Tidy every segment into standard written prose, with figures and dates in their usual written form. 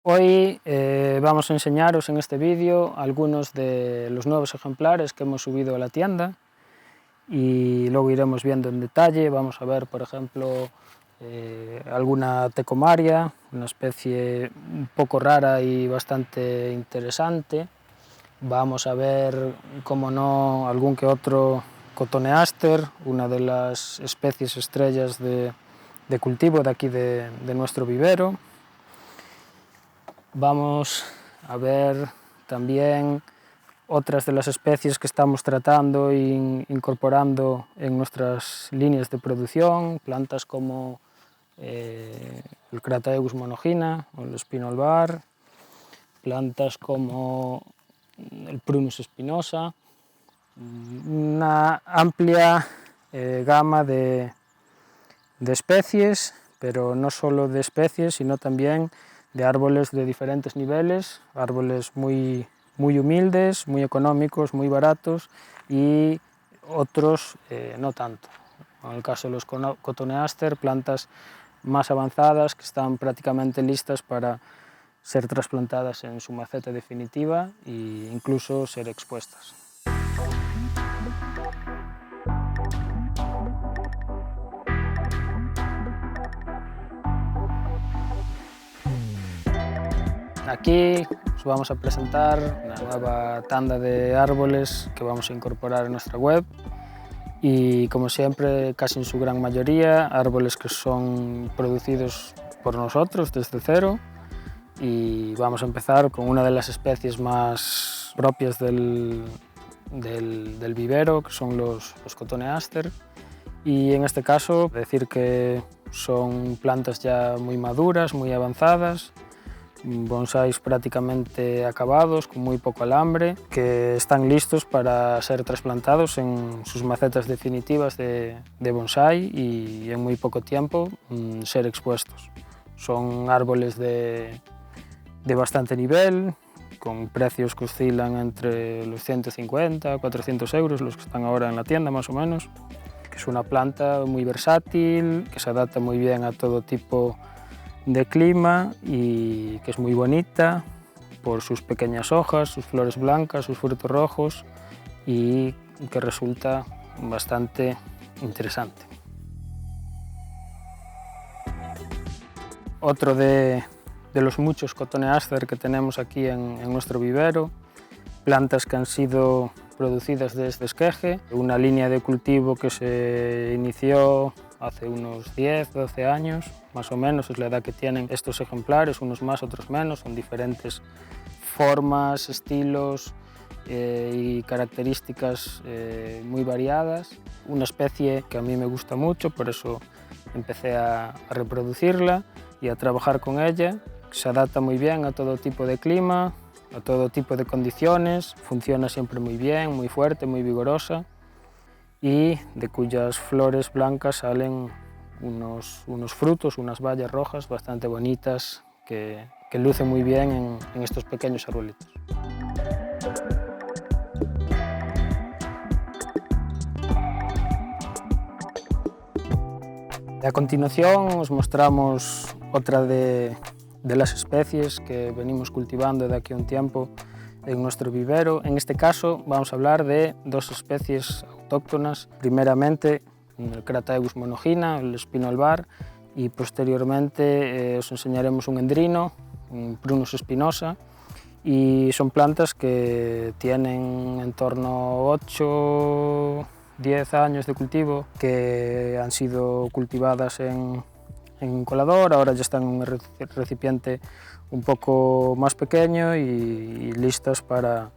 Hoy vamos a enseñaros en este vídeo algunos de los nuevos ejemplares que hemos subido a la tienda y luego iremos viendo en detalle. Vamos a ver, por ejemplo, alguna tecomaria, una especie un poco rara y bastante interesante. Vamos a ver, como no, algún que otro cotoneaster, una de las especies estrellas de cultivo de aquí de nuestro vivero. Vamos a ver también otras de las especies que estamos tratando e incorporando en nuestras líneas de producción, plantas como el Crataegus monogina o el espino albar, plantas como el Prunus spinosa, una amplia gama de especies, pero no solo de especies, sino también de árboles de diferentes niveles, árboles muy humildes, muy económicos, muy baratos y otros no tanto. En el caso de los cotoneaster, plantas más avanzadas que están prácticamente listas para ser trasplantadas en su maceta definitiva e incluso ser expuestas. Aquí os vamos a presentar una nueva tanda de árboles que vamos a incorporar en nuestra web y, como siempre, casi en su gran mayoría, árboles que son producidos por nosotros desde cero, y vamos a empezar con una de las especies más propias del vivero, que son los cotoneaster, y en este caso decir que son plantas ya muy maduras, muy avanzadas, bonsáis prácticamente acabados, con muy poco alambre, que están listos para ser trasplantados en sus macetas definitivas de bonsái y en muy poco tiempo ser expuestos. Son árboles de bastante nivel, con precios que oscilan entre los 150 a 400 euros, los que están ahora en la tienda más o menos, que es una planta muy versátil, que se adapta muy bien a todo tipo de clima y que es muy bonita por sus pequeñas hojas, sus flores blancas, sus frutos rojos, y que resulta bastante interesante. Otro de los muchos cotoneaster que tenemos aquí en nuestro vivero, plantas que han sido producidas desde esqueje, una línea de cultivo que se inició hace unos 10, 12 años, más o menos es la edad que tienen estos ejemplares, unos más, otros menos, son diferentes formas, estilos y características muy variadas. Una especie que a mí me gusta mucho, por eso empecé a reproducirla y a trabajar con ella. Se adapta muy bien a todo tipo de clima, a todo tipo de condiciones, funciona siempre muy bien, muy fuerte, muy vigorosa, y de cuyas flores blancas salen unos frutos, unas bayas rojas bastante bonitas que lucen muy bien en estos pequeños arbolitos. A continuación os mostramos otra de las especies que venimos cultivando de aquí a un tiempo en nuestro vivero. En este caso vamos a hablar de dos especies autóctonas, primeramente el Crataegus monogina, el espino albar, y posteriormente os enseñaremos un endrino, un Prunus spinosa, y son plantas que tienen en torno a 8, 10 años de cultivo, que han sido cultivadas en un colador, ahora ya están en un recipiente un poco más pequeño y listas para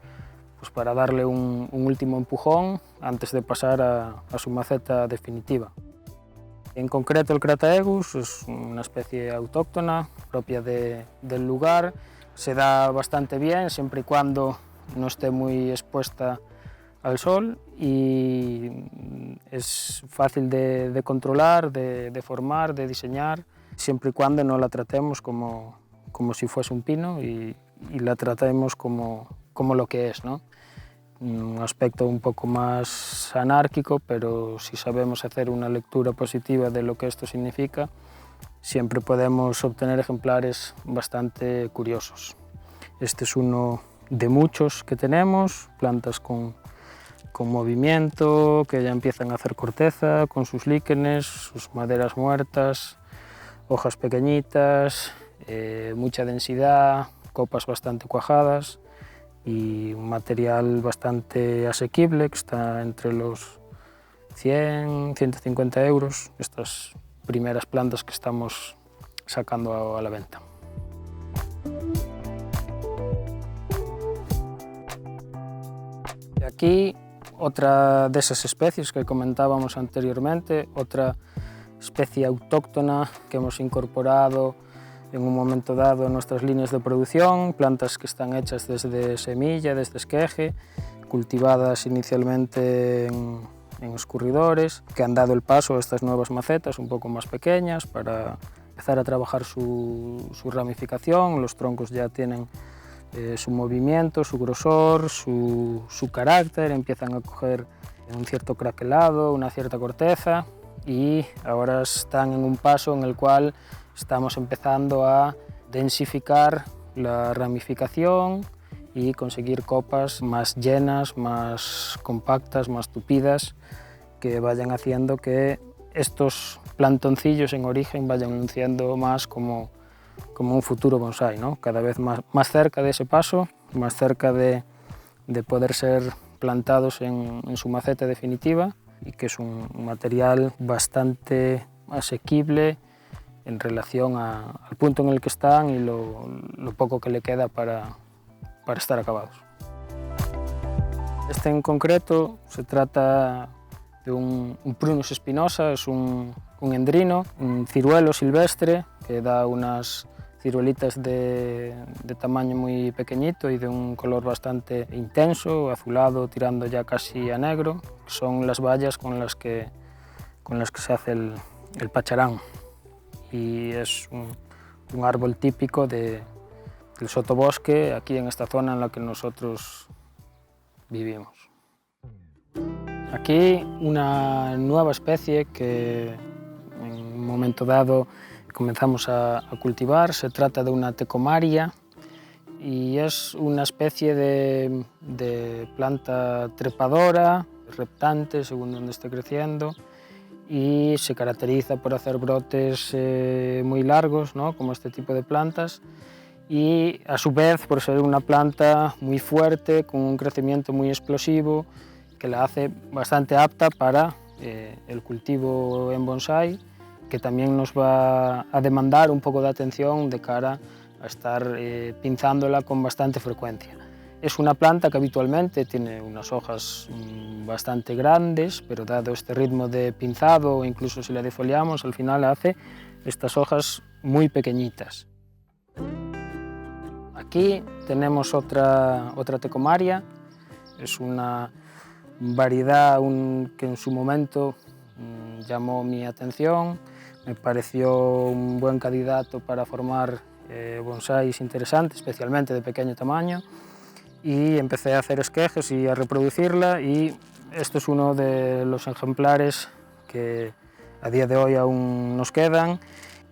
darle un último empujón antes de pasar a su maceta definitiva. En concreto, el Crataegus es una especie autóctona, propia del lugar, se da bastante bien siempre y cuando no esté muy expuesta al sol, y es fácil de controlar, de formar, de diseñar, siempre y cuando no la tratemos como si fuese un pino y la tratemos como lo que es, ¿no? Un aspecto un poco más anárquico, pero si sabemos hacer una lectura positiva de lo que esto significa, siempre podemos obtener ejemplares bastante curiosos. Este es uno de muchos que tenemos, plantas con movimiento, que ya empiezan a hacer corteza, con sus líquenes, sus maderas muertas, hojas pequeñitas, mucha densidad, copas bastante cuajadas y un material bastante asequible, que está entre los 100, 150 euros, estas primeras plantas que estamos sacando a la venta. Y aquí otra de esas especies que comentábamos anteriormente, otra especie autóctona que hemos incorporado en un momento dado en nuestras líneas de producción, plantas que están hechas desde semilla, desde esqueje, cultivadas inicialmente en escurridores, que han dado el paso a estas nuevas macetas un poco más pequeñas para empezar a trabajar su ramificación. Los troncos ya tienen su movimiento, su grosor, su carácter, empiezan a coger un cierto craquelado, una cierta corteza, y ahora están en un paso en el cual estamos empezando a densificar la ramificación y conseguir copas más llenas, más compactas, más tupidas, que vayan haciendo que estos plantoncillos en origen vayan luciendo más como un futuro bonsái, ¿no? Cada vez más cerca de ese paso, más cerca de poder ser plantados en su maceta definitiva, y que es un material bastante asequible en relación al punto en el que están y lo poco que le queda para estar acabados. Este en concreto se trata de un Prunus spinosa, es un endrino, un ciruelo silvestre que da unas ciruelitas de tamaño muy pequeñito y de un color bastante intenso, azulado, tirando ya casi a negro. Son las bayas con las que se hace el pacharán, y es un árbol típico del sotobosque aquí en esta zona en la que nosotros vivimos. Aquí una nueva especie que en un momento dado comenzamos a cultivar, se trata de una tecomaria, y es una especie de planta trepadora, reptante según donde esté creciendo, y se caracteriza por hacer brotes muy largos, ¿no?, como este tipo de plantas, y a su vez por ser una planta muy fuerte, con un crecimiento muy explosivo, que la hace bastante apta para el cultivo en bonsái, que también nos va a demandar un poco de atención de cara a estar pinzándola con bastante frecuencia. Es una planta que habitualmente tiene unas hojas bastante grandes, pero dado este ritmo de pinzado, o incluso si la defoliamos, al final hace estas hojas muy pequeñitas. Aquí tenemos otra tecomaria, es una variedad que en su momento llamó mi atención, me pareció un buen candidato para formar bonsáis interesantes, especialmente de pequeño tamaño, y empecé a hacer esquejes y a reproducirla, y esto es uno de los ejemplares que a día de hoy aún nos quedan.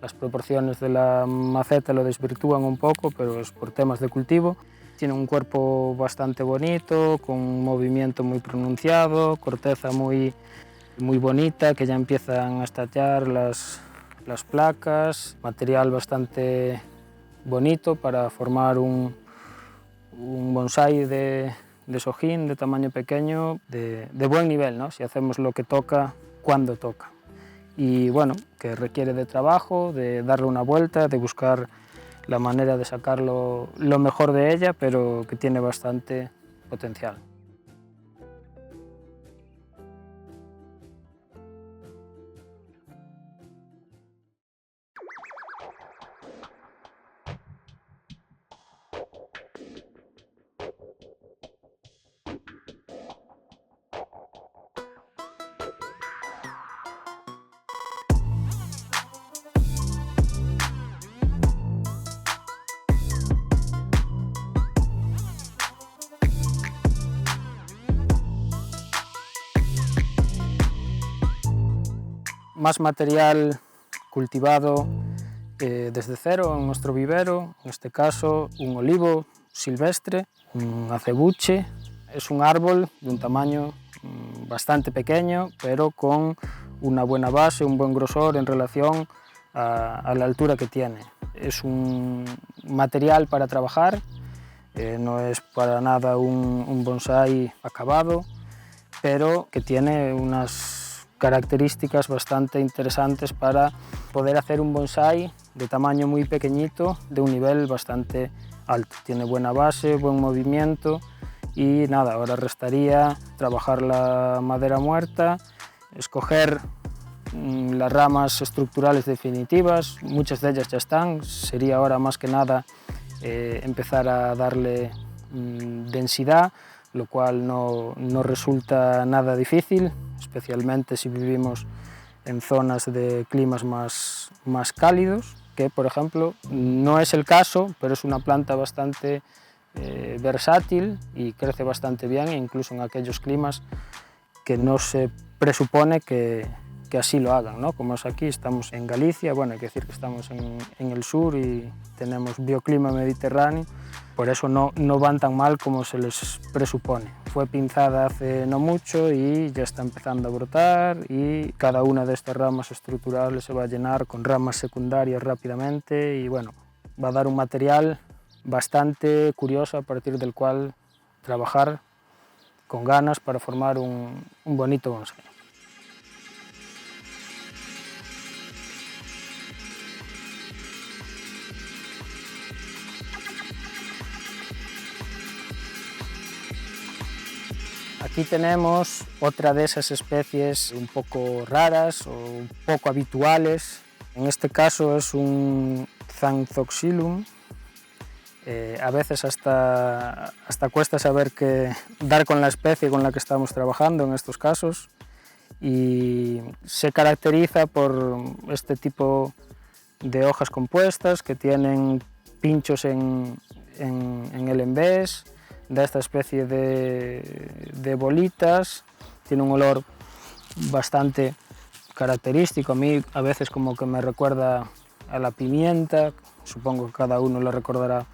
Las proporciones de la maceta lo desvirtúan un poco, pero es por temas de cultivo. Tiene un cuerpo bastante bonito, con un movimiento muy pronunciado, corteza muy bonita, que ya empiezan a estallar las placas, material bastante bonito para formar un bonsái de sojín de tamaño pequeño, de buen nivel, ¿no?, si hacemos lo que toca cuando toca. Y bueno, que requiere de trabajo, de darle una vuelta, de buscar la manera de sacarlo lo mejor de ella, pero que tiene bastante potencial. Más material cultivado desde cero en nuestro vivero, en este caso un olivo silvestre, un acebuche. Es un árbol de un tamaño bastante pequeño, pero con una buena base, un buen grosor en relación a la altura que tiene. Es un material para trabajar, no es para nada un bonsái acabado, pero que tiene unas características bastante interesantes para poder hacer un bonsái de tamaño muy pequeñito, de un nivel bastante alto. Tiene buena base, buen movimiento y nada, ahora restaría trabajar la madera muerta, escoger las ramas estructurales definitivas, muchas de ellas ya están, sería ahora más que nada empezar a darle densidad, lo cual no resulta nada difícil, especialmente si vivimos en zonas de climas más cálidos, que por ejemplo no es el caso, pero es una planta bastante versátil y crece bastante bien, incluso en aquellos climas que no se presupone que así lo hagan, ¿no? Como es aquí, estamos en Galicia, bueno, hay que decir que estamos en el sur y tenemos bioclima mediterráneo, por eso no van tan mal como se les presupone. Fue pinzada hace no mucho y ya está empezando a brotar y cada una de estas ramas estructurales se va a llenar con ramas secundarias rápidamente y bueno, va a dar un material bastante curioso a partir del cual trabajar con ganas para formar un bonito bonsái. Aquí tenemos otra de esas especies un poco raras o un poco habituales. En este caso es un Xanthoxylum. A veces hasta cuesta saber dar con la especie con la que estamos trabajando en estos casos y se caracteriza por este tipo de hojas compuestas que tienen pinchos en el envés, de esta especie de bolitas, tiene un olor bastante característico, a mí a veces como que me recuerda a la pimienta, supongo que cada uno lo recordará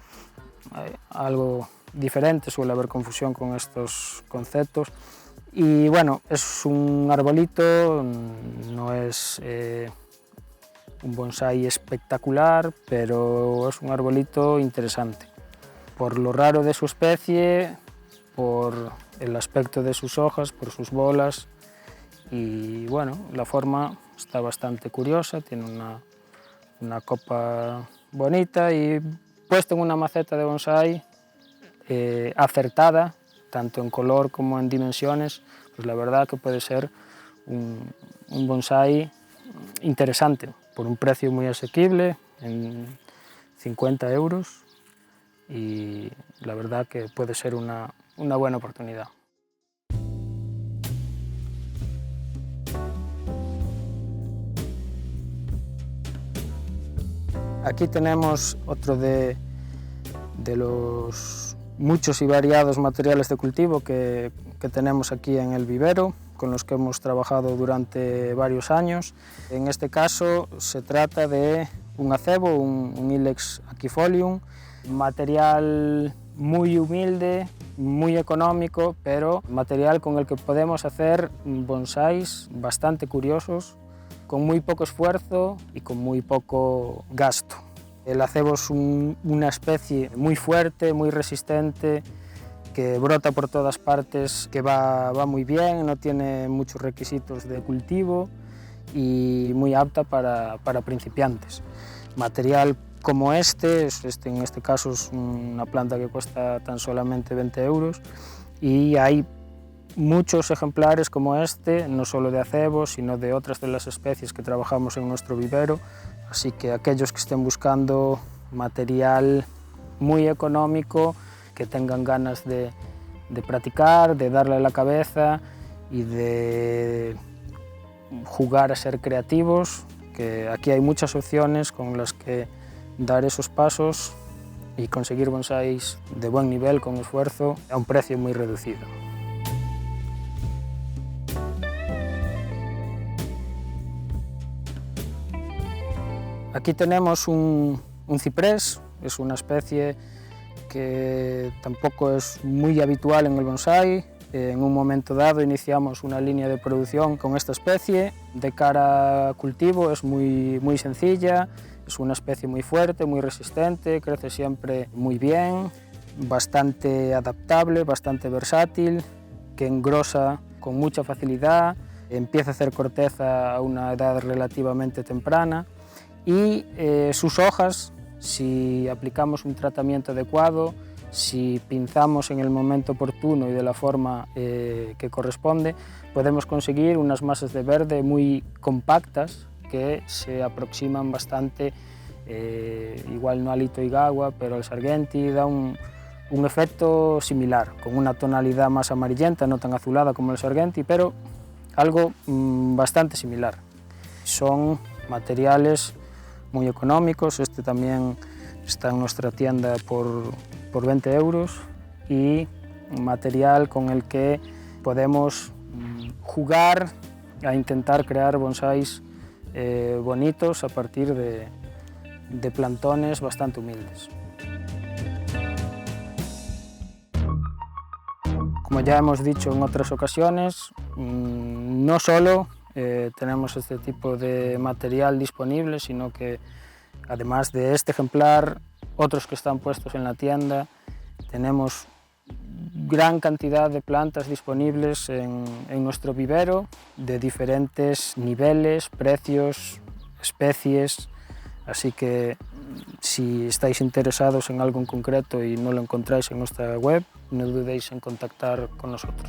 algo diferente, suele haber confusión con estos conceptos. Y bueno, es un arbolito, no es un bonsái espectacular, pero es un arbolito interesante. Por lo raro de su especie, por el aspecto de sus hojas, por sus bolas y bueno, la forma está bastante curiosa, tiene una copa bonita y puesto en una maceta de bonsái acertada, tanto en color como en dimensiones, pues la verdad que puede ser un bonsái interesante, por un precio muy asequible, en 50 €, y la verdad que puede ser una buena oportunidad. Aquí tenemos otro de los muchos y variados materiales de cultivo que tenemos aquí en el vivero, con los que hemos trabajado durante varios años. En este caso se trata de un acebo, un Ilex aquifolium, material muy humilde, muy económico, pero material con el que podemos hacer bonsáis bastante curiosos, con muy poco esfuerzo y con muy poco gasto. El acebo es una especie muy fuerte, muy resistente, que brota por todas partes, que va muy bien, no tiene muchos requisitos de cultivo y muy apta para principiantes. Material como este, en este caso es una planta que cuesta tan solamente 20 € y hay muchos ejemplares como este, no solo de acebo, sino de otras de las especies que trabajamos en nuestro vivero, así que aquellos que estén buscando material muy económico, que tengan ganas de practicar, de darle a la cabeza y de jugar a ser creativos, que aquí hay muchas opciones con las que dar esos pasos y conseguir bonsáis de buen nivel, con esfuerzo, a un precio muy reducido. Aquí tenemos un ciprés, es una especie que tampoco es muy habitual en el bonsái. En un momento dado iniciamos una línea de producción con esta especie. De cara a cultivo es muy sencilla, es una especie muy fuerte, muy resistente, crece siempre muy bien, bastante adaptable, bastante versátil, que engrosa con mucha facilidad, empieza a hacer corteza a una edad relativamente temprana y sus hojas, si aplicamos un tratamiento adecuado, si pinzamos en el momento oportuno y de la forma que corresponde, podemos conseguir unas masas de verde muy compactas que se aproximan bastante, igual no al Ito Igawa, pero al Sargenti da un efecto similar, con una tonalidad más amarillenta, no tan azulada como el Sargenti, pero algo bastante similar. Son materiales muy económicos, este también está en nuestra tienda por 20 euros y material con el que podemos jugar a intentar crear bonsáis bonitos a partir de plantones bastante humildes. Como ya hemos dicho en otras ocasiones, no solo tenemos este tipo de material disponible, sino que además de este ejemplar, otros que están puestos en la tienda, tenemos gran cantidad de plantas disponibles en nuestro vivero, de diferentes niveles, precios, especies, así que si estáis interesados en algo en concreto y no lo encontráis en nuestra web, no dudéis en contactar con nosotros.